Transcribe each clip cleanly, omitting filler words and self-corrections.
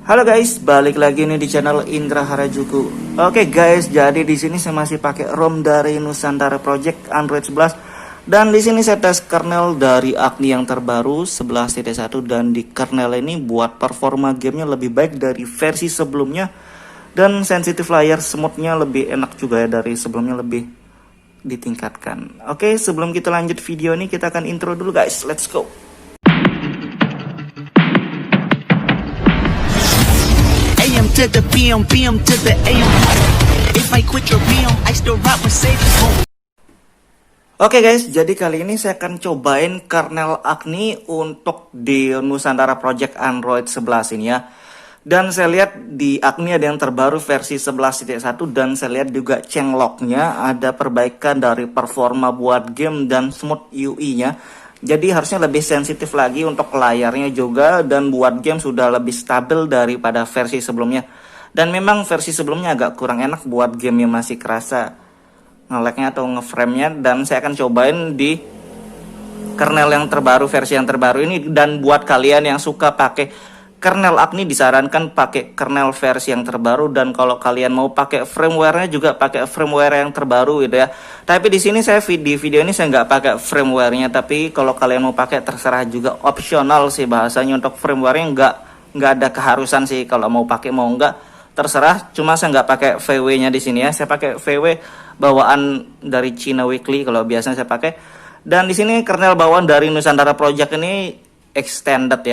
Halo guys, balik lagi nih di channel Indra Harajuku. Oke guys, jadi di sini saya masih pakai ROM dari Nusantara Project Android 11 dan di sini saya tes kernel dari Agni yang terbaru 11.1 dan di kernel ini buat performa gamenya lebih baik dari versi sebelumnya dan sensitive layer smoothnya lebih enak juga ya dari sebelumnya, lebih ditingkatkan. Oke, sebelum kita lanjut video ini kita akan intro dulu guys. Let's go. To the PM, PM to the AM. If I quit your PM, I still rock Mercedes. Oke guys, jadi kali ini saya akan cobain kernel Agni untuk di Nusantara Project Android 11 ini ya. Dan saya lihat di Agni ada yang terbaru versi 11.1 dan saya lihat juga changelognya ada perbaikan dari performa buat game dan smooth UI-nya. Jadi harusnya lebih sensitif lagi untuk layarnya juga, dan buat game sudah lebih stabil daripada versi sebelumnya. Dan memang versi sebelumnya agak kurang enak buat game yang masih kerasa nge-lag-nya atau nge-frame-nya, dan saya akan cobain di kernel yang terbaru, versi yang terbaru ini. Dan buat kalian yang suka pakai kernel Agni disarankan pakai kernel versi yang terbaru, dan kalau kalian mau pakai firmware-nya juga pakai firmware yang terbaru gitu ya. Tapi di sini saya di video ini saya nggak pakai firmware-nya, tapi kalau kalian mau pakai terserah juga, opsional sih bahasanya. Untuk firmware-nya nggak ada keharusan sih, kalau mau pakai mau nggak terserah. Cuma saya nggak pakai VW-nya di sini ya, saya pakai VW bawaan dari China Weekly kalau biasanya saya pakai. Dan di sini kernel bawaan dari Nusantara Project ini extended,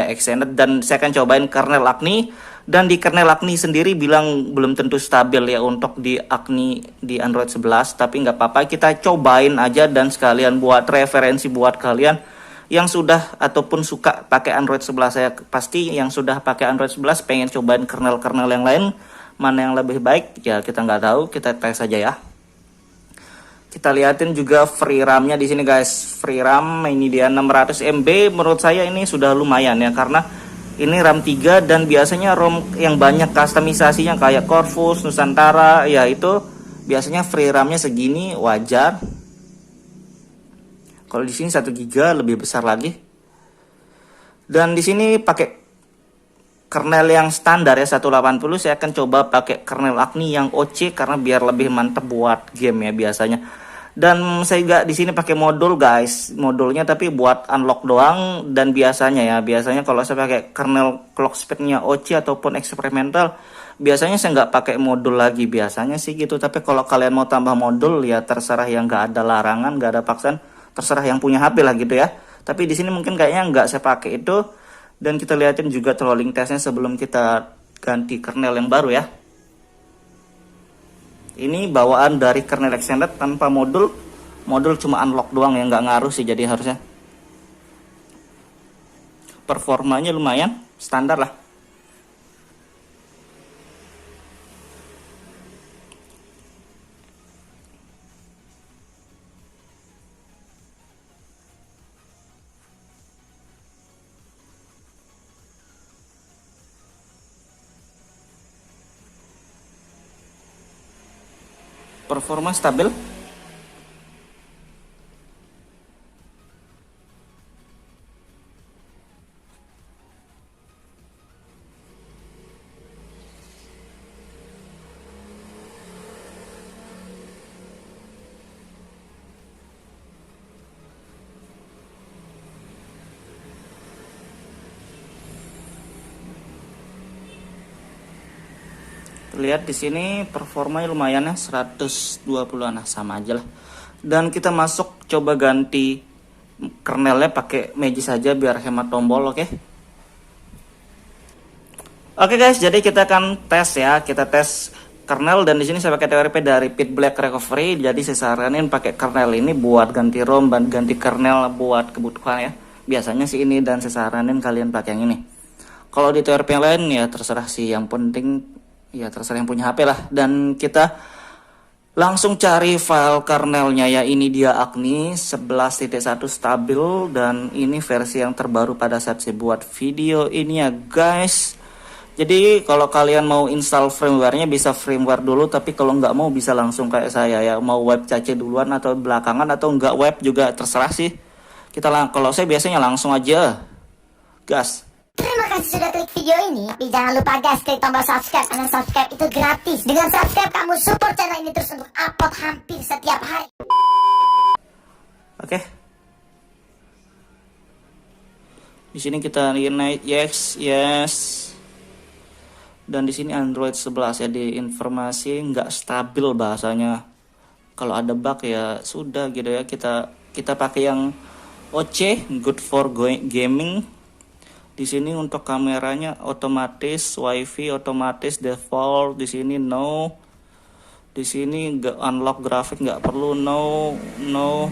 dan saya akan cobain kernel Agni. Dan di kernel Agni sendiri bilang belum tentu stabil ya untuk di Agni di Android 11, tapi nggak apa-apa, kita cobain aja dan sekalian buat referensi buat kalian yang sudah ataupun suka pakai Android 11. Saya pasti yang sudah pakai Android 11 pengen cobain kernel-kernel yang lain, mana yang lebih baik ya kita nggak tahu, kita tes saja ya. Kita liatin juga free RAM-nya di sini guys. Free RAM ini dia 600 MB. Menurut saya ini sudah lumayan ya, karena ini RAM 3 dan biasanya ROM yang banyak customisasinya kayak Corvus, Nusantara ya, itu biasanya free RAM-nya segini wajar. Kalau di sini 1 GB lebih besar lagi. Dan di sini pakai kernel yang standar ya 180. Saya akan coba pakai kernel Agni yang OC karena biar lebih mantep buat game ya biasanya. Dan saya juga di sini pakai modul guys, modulnya tapi buat unlock doang. Dan biasanya kalau saya pakai kernel clock speednya OC ataupun eksperimental, biasanya saya nggak pakai modul lagi, biasanya sih gitu. Tapi kalau kalian mau tambah modul ya terserah, yang nggak ada larangan, nggak ada paksaan, terserah yang punya HP lah gitu ya. Tapi di sini mungkin kayaknya nggak saya pakai itu. Dan kita lihatin juga trolling testnya sebelum kita ganti kernel yang baru ya. Ini bawaan dari kernel extended tanpa modul. Modul cuma unlock doang ya, nggak ngaruh sih, jadi harusnya performanya lumayan standar lah. Performa stabil. Lihat di sini performanya lumayan ya, 120-an, nah sama aja lah. Dan kita masuk coba ganti kernelnya pakai Magic saja biar hemat tombol, oke? Oke guys, jadi kita akan tes ya, kita tes kernel. Dan di sini saya pakai TWRP dari Pit Black Recovery. Jadi saya saranin pakai kernel ini buat ganti ROM dan ganti kernel buat kebutuhan ya. Biasanya sih ini, dan saya saranin kalian pakai yang ini. Kalau di TWRP yang lain ya terserah sih, yang penting ya terserah yang punya HP lah. Dan kita langsung cari file kernelnya ya, ini dia Agni 11.1 stabil, dan ini versi yang terbaru pada saat saya buat video ini ya guys. Jadi kalau kalian mau install firmware-nya bisa firmware dulu, tapi kalau nggak mau bisa langsung kayak saya ya, mau web cache duluan atau belakangan atau nggak web juga terserah sih. Kalau saya biasanya langsung aja gas. Terima kasih sudah klik video ini. Tapi jangan lupa guys, klik tombol subscribe. Karena subscribe itu gratis. Dengan subscribe kamu support channel ini terus untuk upload hampir setiap hari. Oke. Di sini kita naik yes. Dan di sini Android 11 ya, di informasi nggak stabil bahasanya. Kalau ada bug ya sudah gitu ya, kita pakai yang OC, good for gaming. Di sini untuk kameranya otomatis, WiFi otomatis, default. Di sini no. Di sini unlock grafik nggak perlu, no.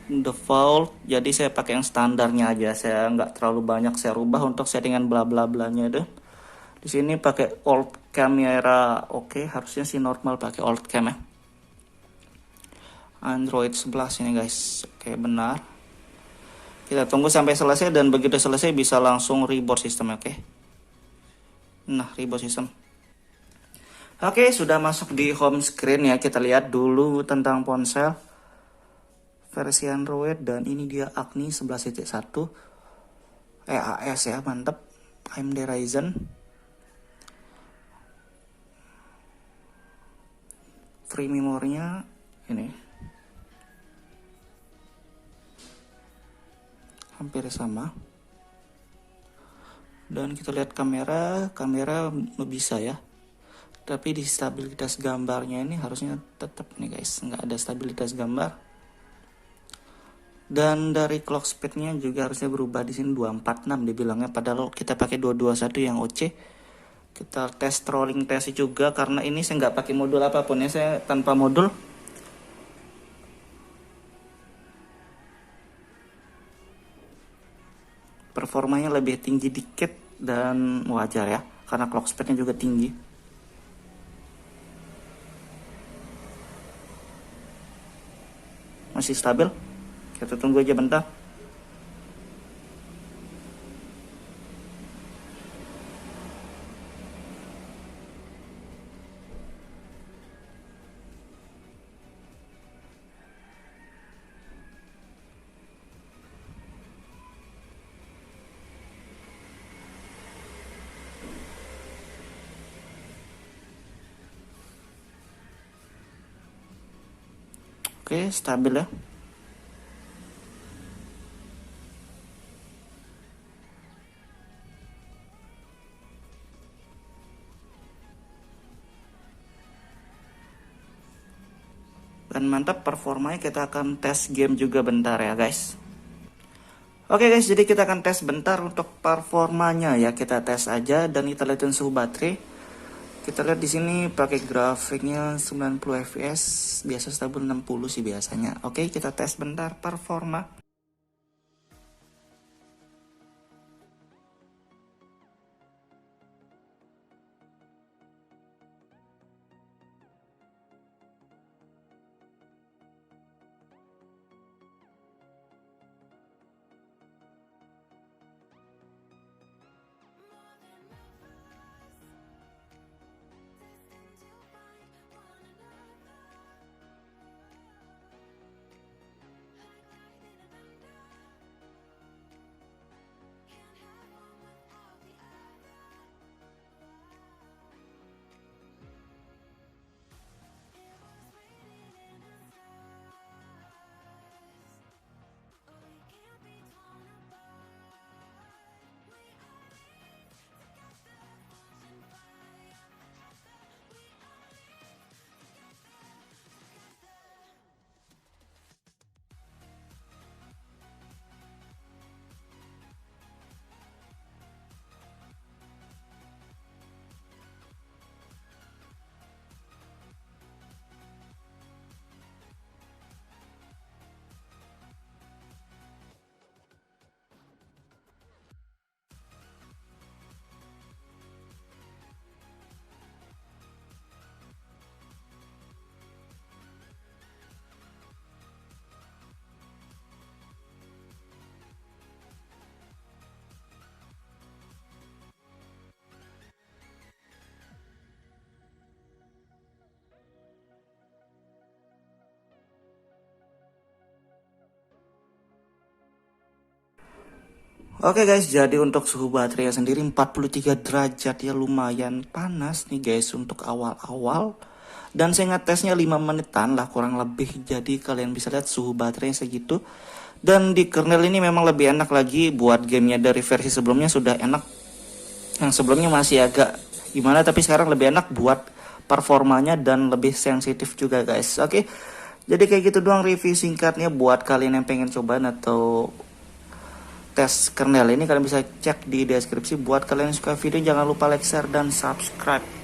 Default. Jadi saya pakai yang standarnya aja. Saya nggak terlalu banyak saya rubah untuk settingan bla bla blanya itu. Di sini pakai old camera, oke, harusnya sih normal pakai old cam ya. Android 11 ini guys, oke benar. Kita tunggu sampai selesai dan begitu selesai bisa langsung reboot sistem, oke. Nah, reboot sistem. Oke, sudah masuk di home screen ya. Kita lihat dulu tentang ponsel versi Android dan ini dia Agni 11.1 EAS ya, mantap. AMD Ryzen. Free memorinya ini hampir sama. Dan kita lihat kamera bisa ya. Tapi di stabilitas gambarnya ini harusnya tetap nih guys, nggak ada stabilitas gambar. Dan dari clock speednya juga harusnya berubah, di sini 246 dibilangnya, padahal kita pakai 221 yang OC. Kita tes rolling test juga karena ini saya nggak pakai modul apapun ya, saya tanpa modul. Performanya lebih tinggi dikit dan wajar ya, karena clock speednya juga tinggi. Masih stabil. Kita tunggu aja bentar. Oke, stabil ya. Dan mantap performanya. Kita akan tes game juga bentar ya guys. Oke guys, jadi kita akan tes bentar untuk performanya ya. Kita tes aja dan kita lihat suhu baterai. Kita lihat di sini pakai grafiknya 90 fps, biasa stabil 60 sih biasanya. Oke, kita tes bentar performa. Oke guys, jadi untuk suhu baterai sendiri 43 derajat ya, lumayan panas nih guys untuk awal-awal. Dan saya ngetesnya 5 menitan lah kurang lebih, jadi kalian bisa lihat suhu baterainya segitu. Dan di kernel ini memang lebih enak lagi buat gamenya, dari versi sebelumnya sudah enak. Yang sebelumnya masih agak gimana, tapi sekarang lebih enak buat performanya dan lebih sensitif juga guys. Oke, jadi kayak gitu doang review singkatnya buat kalian yang pengen cobain atau tes kernel ini. Kalian bisa cek di deskripsi. Buat kalian yang suka video jangan lupa like, share, dan subscribe.